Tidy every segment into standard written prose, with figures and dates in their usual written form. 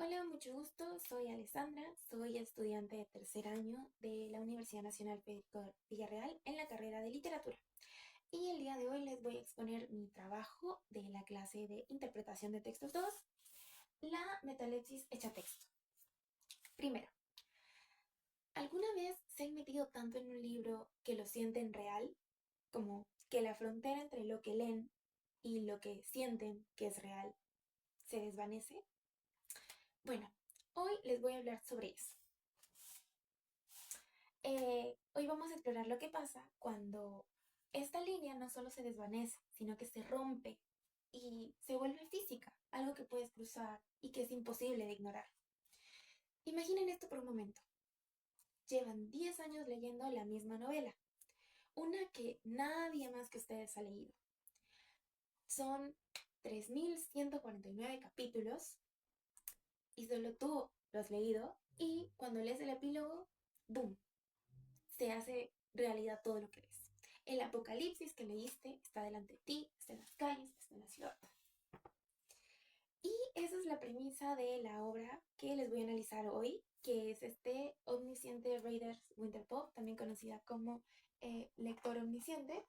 Hola, mucho gusto. Soy Alessandra, soy estudiante de tercer año de la Universidad Nacional Federico Villarreal en la carrera de literatura. Y el día de hoy les voy a exponer mi trabajo de la clase de interpretación de textos 2, la metalepsis hecha texto. Primero, ¿alguna vez se han metido tanto en un libro que lo sienten real? Como que la frontera entre lo que leen y lo que sienten que es real se desvanece. Bueno, hoy les voy a hablar sobre eso. Hoy vamos a explorar lo que pasa cuando esta línea no solo se desvanece, sino que se rompe y se vuelve física, algo que puedes cruzar y que es imposible de ignorar. Imaginen esto por un momento. Llevan 10 años leyendo la misma novela, una que nadie más que ustedes ha leído. Son 3149 capítulos y solo tú lo has leído, y cuando lees el epílogo, ¡boom!, se hace realidad todo lo que ves. El apocalipsis que leíste está delante de ti, está en las calles, está en la ciudad. Y esa es la premisa de la obra que les voy a analizar hoy, que es este Omnisciente Raiders Winterpop, también conocida como Lector Omnisciente,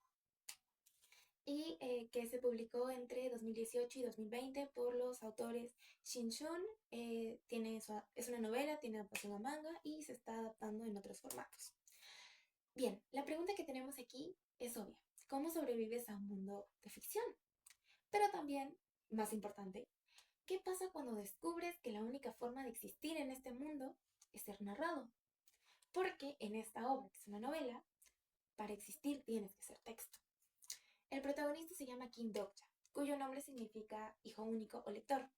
y que se publicó entre 2018 y 2020 por los autores Shin Shun. Es una novela, tiene adaptación a manga y se está adaptando en otros formatos. Bien, la pregunta que tenemos aquí es obvia. ¿Cómo sobrevives a un mundo de ficción? Pero también, más importante, ¿qué pasa cuando descubres que la única forma de existir en este mundo es ser narrado? Porque en esta obra, que es una novela, para existir tienes que ser texto. El protagonista se llama Kim Dokja, cuyo nombre significa hijo único o lector.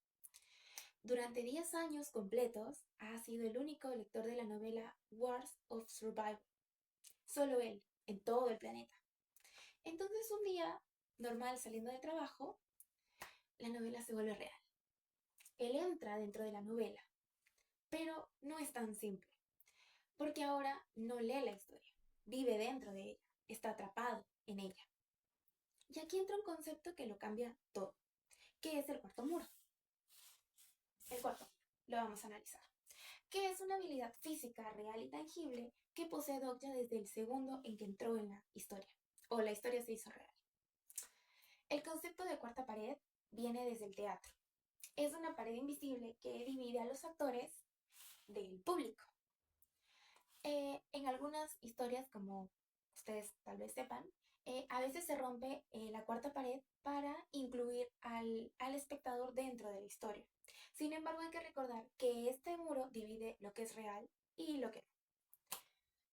Durante 10 años completos ha sido el único lector de la novela Wars of Survival. Solo él, en todo el planeta. Entonces un día, normal saliendo de trabajo, la novela se vuelve real. Él entra dentro de la novela, pero no es tan simple, porque ahora no lee la historia, vive dentro de ella, está atrapado en ella. Y aquí entra un concepto que lo cambia todo, que es el cuarto muro. El cuarto muro, lo vamos a analizar, que es una habilidad física real y tangible que posee Dokja desde el segundo en que entró en la historia, o la historia se hizo real. El concepto de cuarta pared viene desde el teatro. Es una pared invisible que divide a los actores del público. En algunas historias, como ustedes tal vez sepan, a veces se rompe la cuarta pared para incluir al espectador dentro de la historia. Sin embargo, hay que recordar que este muro divide lo que es real y lo que no.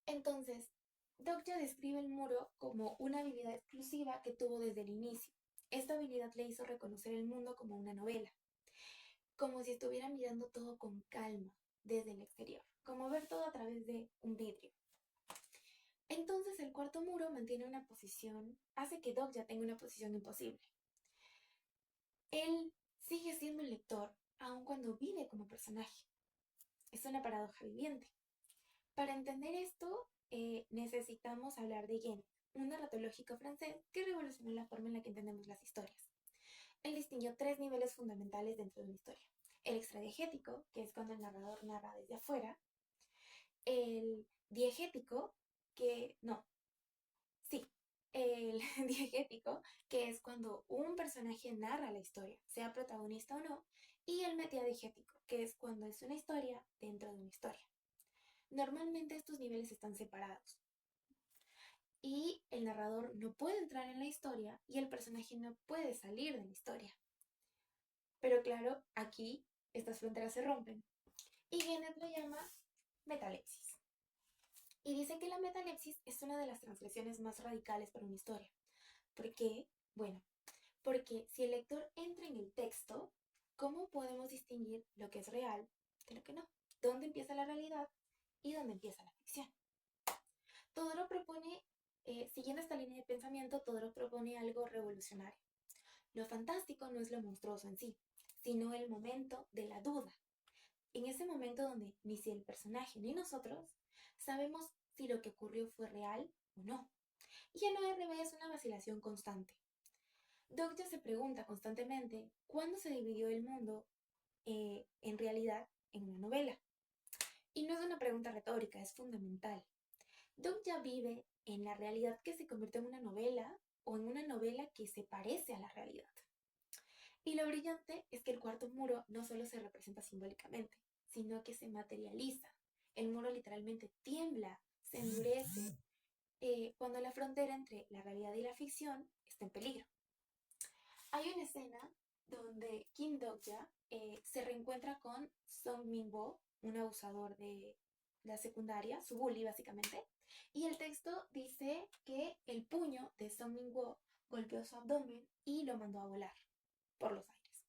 Entonces, Dokja describe el muro como una habilidad exclusiva que tuvo desde el inicio. Esta habilidad le hizo reconocer el mundo como una novela, como si estuviera mirando todo con calma desde el exterior, como ver todo a través de un vidrio. Entonces el cuarto muro mantiene una posición, hace que Dokja tenga una posición imposible. Él sigue siendo el lector, aun cuando vive como personaje. Es una paradoja viviente. Para entender esto, necesitamos hablar de Yen, un narratológico francés que revolucionó la forma en la que entendemos las historias. Él distinguió tres niveles fundamentales dentro de una historia. El extradiegético, que es cuando el narrador narra desde afuera. El diegético, que no, sí, el diegético, que es cuando un personaje narra la historia, sea protagonista o no. Y el metadiegético, que es cuando es una historia dentro de una historia. Normalmente estos niveles están separados y el narrador no puede entrar en la historia y el personaje no puede salir de la historia. Pero claro, aquí estas fronteras se rompen y Gennett lo llama metalepsis. Y dice que la metalepsis es una de las transgresiones más radicales para una historia. ¿Por qué? Bueno, porque si el lector entra en el texto, ¿cómo podemos distinguir lo que es real de lo que no? ¿Dónde empieza la realidad y dónde empieza la ficción? Todoro propone, siguiendo esta línea de pensamiento, Todoro propone algo revolucionario. Lo fantástico no es lo monstruoso en sí, sino el momento de la duda. En ese momento donde ni si el personaje ni nosotros sabemos si lo que ocurrió fue real o no. Y en ORB es una vacilación constante. Dokja se pregunta constantemente cuándo se dividió el mundo en realidad en una novela. Y no es una pregunta retórica, es fundamental. Dokja vive en la realidad que se convierte en una novela o en una novela que se parece a la realidad. Y lo brillante es que el cuarto muro no solo se representa simbólicamente, sino que se materializa. El muro literalmente tiembla, se endurece, cuando la frontera entre la realidad y la ficción está en peligro. Hay una escena donde Kim Dokja se reencuentra con Song Min-wo, un abusador de la secundaria, su bully básicamente, y el texto dice que el puño de Song Min-wo golpeó su abdomen y lo mandó a volar por los aires.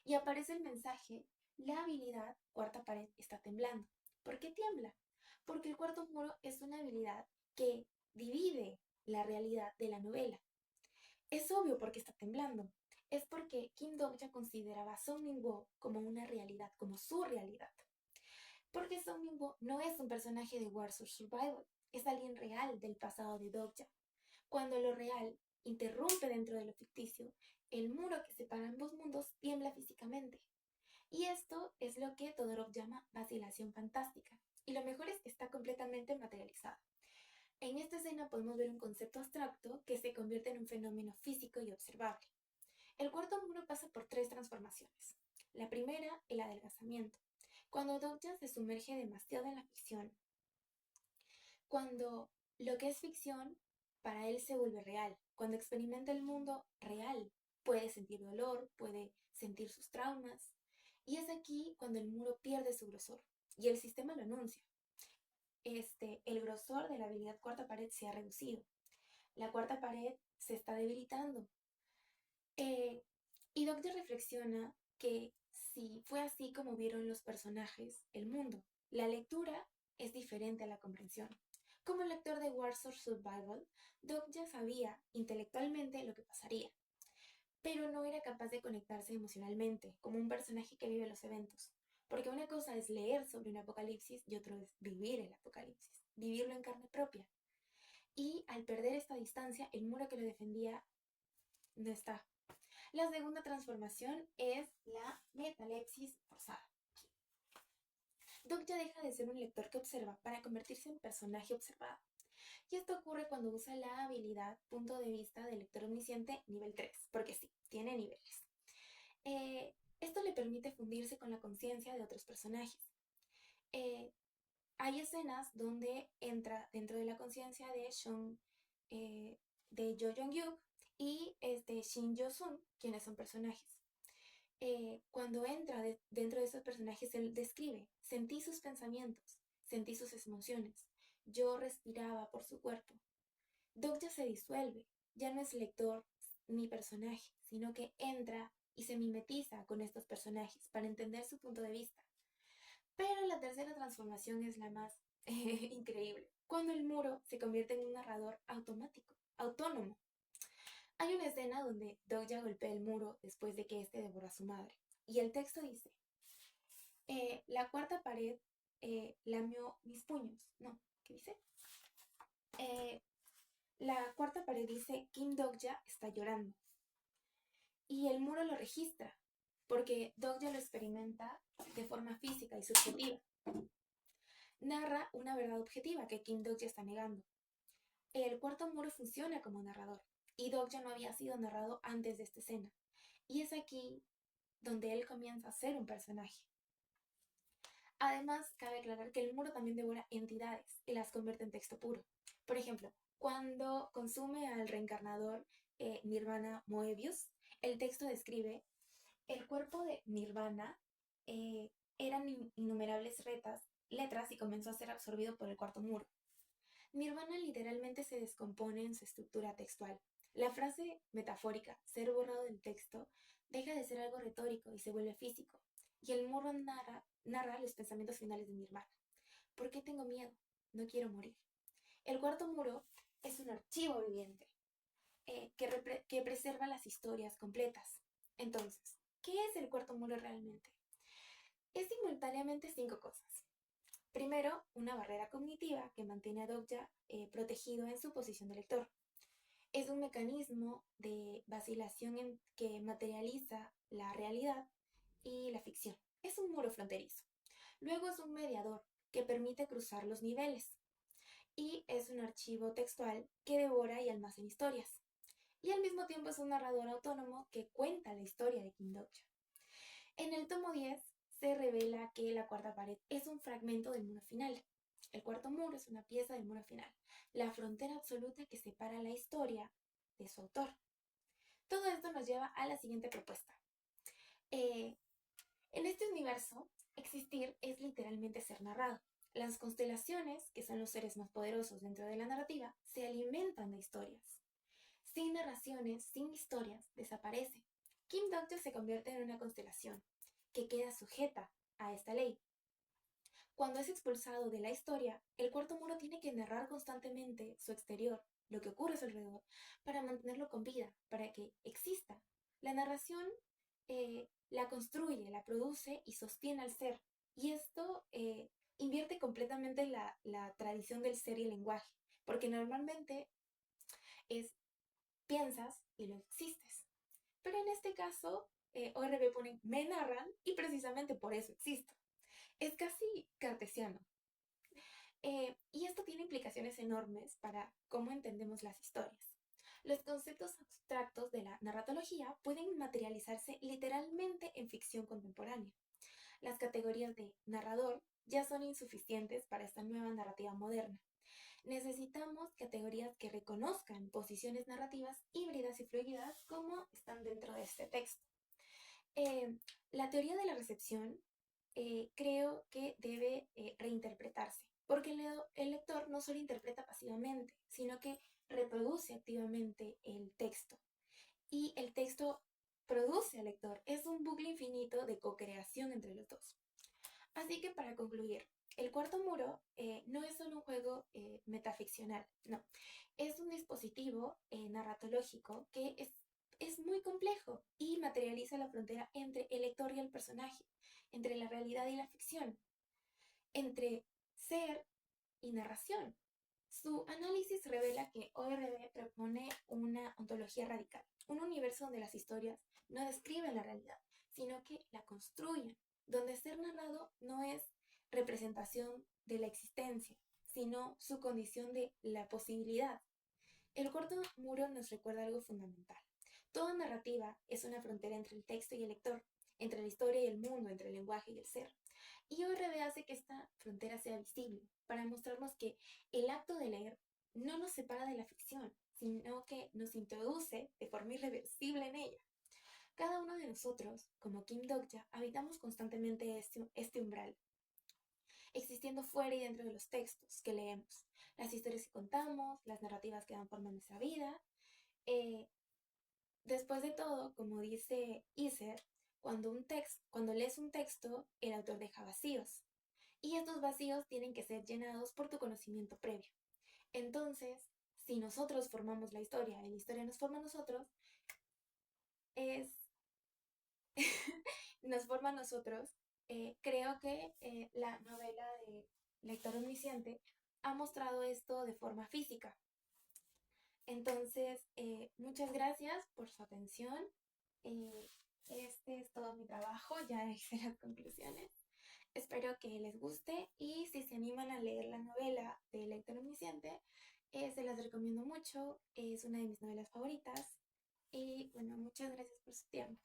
Y aparece el mensaje: la habilidad cuarta pared está temblando. ¿Por qué tiembla? Porque el cuarto muro es una habilidad que divide la realidad de la novela. Es obvio por qué está temblando. Es porque Kim Dong-ja consideraba a Song Min-woo como una realidad, como su realidad. Porque Song Min-woo no es un personaje de Wars of Survival, es alguien real del pasado de Dong-ja. Cuando lo real interrumpe dentro de lo ficticio, el muro que separa ambos mundos tiembla físicamente. Y esto es lo que Todorov llama vacilación fantástica. Y lo mejor es que está completamente materializado. En esta escena podemos ver un concepto abstracto que se convierte en un fenómeno físico y observable. El cuarto muro pasa por tres transformaciones. La primera, el adelgazamiento. Cuando Dokja se sumerge demasiado en la ficción, cuando lo que es ficción para él se vuelve real, cuando experimenta el mundo real, puede sentir dolor, puede sentir sus traumas, y es aquí cuando el muro pierde su grosor y el sistema lo anuncia. El grosor de la habilidad cuarta pared se ha reducido. La cuarta pared se está debilitando. Eh, y Doctor reflexiona que si fue así como vieron los personajes el mundo, la lectura es diferente a la comprensión. Como lector de Wars of Survival, Doc ya sabía intelectualmente lo que pasaría, pero no era capaz de conectarse emocionalmente, como un personaje que vive los eventos. Porque una cosa es leer sobre un apocalipsis y otro es vivir el apocalipsis, vivirlo en carne propia. Y al perder esta distancia, el muro que lo defendía no está. La segunda transformación es la metalepsis forzada. Doc ya deja de ser un lector que observa para convertirse en personaje observado. Y esto ocurre cuando usa la habilidad punto de vista del lector omnisciente nivel 3, porque sí, tiene niveles. Esto le permite fundirse con la conciencia de otros personajes. Eh, Hay escenas donde entra dentro de la conciencia de de Jo Jong-hyuk y Shin Jo-sun, quienes son personajes. Cuando entra dentro de esos personajes, él describe: sentí sus pensamientos, sentí sus emociones, yo respiraba por su cuerpo. Doc ya se disuelve, ya no es lector ni personaje, sino que entra y se mimetiza con estos personajes para entender su punto de vista. Pero la tercera transformación es la más increíble, cuando el muro se convierte en un narrador automático, autónomo. Hay una escena donde Doja golpea el muro después de que éste devoró a su madre. Y el texto dice: la cuarta pared lamió mis puños. No, ¿qué dice? Eh, la cuarta pared dice: Kim Dokja está llorando. Y el muro lo registra, porque Dokja lo experimenta de forma física y subjetiva. Narra una verdad objetiva que Kim Dokja está negando. El cuarto muro funciona como narrador, y Dokja no había sido narrado antes de esta escena. Y es aquí donde él comienza a ser un personaje. Además, cabe aclarar que el muro también devora entidades y las convierte en texto puro. Por ejemplo, cuando consume al reencarnador Nirvana Moebius, el texto describe: el cuerpo de Nirvana eh, eran innumerables letras y comenzó a ser absorbido por el cuarto muro. Nirvana literalmente se descompone en su estructura textual. La frase metafórica, ser borrado del texto, deja de ser algo retórico y se vuelve físico. Y el muro narra los pensamientos finales de Nirvana. ¿Por qué tengo miedo? No quiero morir. El cuarto muro es un archivo viviente que preserva las historias completas. Entonces, ¿qué es el cuarto muro realmente? Es simultáneamente cinco cosas. Primero, una barrera cognitiva que mantiene a Dokja protegido en su posición de lector. Es un mecanismo de vacilación que materializa la realidad y la ficción. es un muro fronterizo. Luego es un mediador que permite cruzar los niveles. Y es un archivo textual que devora y almacena historias. Y al mismo tiempo es un narrador autónomo que cuenta la historia de Kim Dokja. En el tomo 10 se revela que la cuarta pared es un fragmento del muro final. El cuarto muro es una pieza del muro final, la frontera absoluta que separa la historia de su autor. Todo esto nos lleva a la siguiente propuesta. En este universo, existir es literalmente ser narrado. Las constelaciones, que son los seres más poderosos dentro de la narrativa, se alimentan de historias. Sin narraciones, sin historias, desaparece. Kim Dokja se convierte en una constelación, que queda sujeta a esta ley. Cuando es expulsado de la historia, el cuarto muro tiene que narrar constantemente su exterior, lo que ocurre a su alrededor, para mantenerlo con vida, para que exista. La narración la construye, la produce y sostiene al ser. Y esto invierte completamente la tradición del ser y el lenguaje, porque normalmente es piensas y lo existes. Pero en este caso, ORB pone me narran y precisamente por eso existo. Es casi cartesiano. Y esto tiene implicaciones enormes para cómo entendemos las historias. Los conceptos abstractos de la narratología pueden materializarse literalmente en ficción contemporánea. Las categorías de narrador ya son insuficientes para esta nueva narrativa moderna. Necesitamos categorías que reconozcan posiciones narrativas híbridas y fluidas como están dentro de este texto. La teoría de la recepción creo que debe reinterpretarse, porque el lector no solo interpreta pasivamente, sino que reproduce activamente el texto. Y el texto produce al lector. Es un bucle infinito de co-creación entre los dos. Así que para concluir, el cuarto muro no es solo un juego metaficcional, no. Es un dispositivo narratológico que es muy complejo y materializa la frontera entre el lector y el personaje, entre la realidad y la ficción, entre ser y narración. Su análisis revela que ORB propone una ontología radical, un universo donde las historias no describen la realidad, sino que la construyen, donde ser narrado no es representación de la existencia, sino su condición de la posibilidad. El cuarto muro nos recuerda algo fundamental. Toda narrativa es una frontera entre el texto y el lector, entre la historia y el mundo, entre el lenguaje y el ser. Y ORB hace que esta frontera sea visible, para mostrarnos que el acto de leer no nos separa de la ficción, sino que nos introduce de forma irreversible en ella. Cada uno de nosotros, como Kim Dokja, habitamos constantemente este umbral, existiendo fuera y dentro de los textos que leemos, las historias que contamos, las narrativas que dan forma a nuestra vida. Eh, Después de todo, como dice Iser, cuando lees un texto, el autor deja vacíos. Y estos vacíos tienen que ser llenados por tu conocimiento previo. Entonces, si nosotros formamos la historia y la historia nos forma a nosotros, es nos forma a nosotros, creo que la novela de Lector Omnisciente ha mostrado esto de forma física. Entonces, muchas gracias por su atención. Este es todo mi trabajo, ya hice las conclusiones. Espero que les guste y si se animan a leer la novela de Lector Omnisciente, se las recomiendo mucho. Es una de mis novelas favoritas. Y bueno, muchas gracias por su tiempo.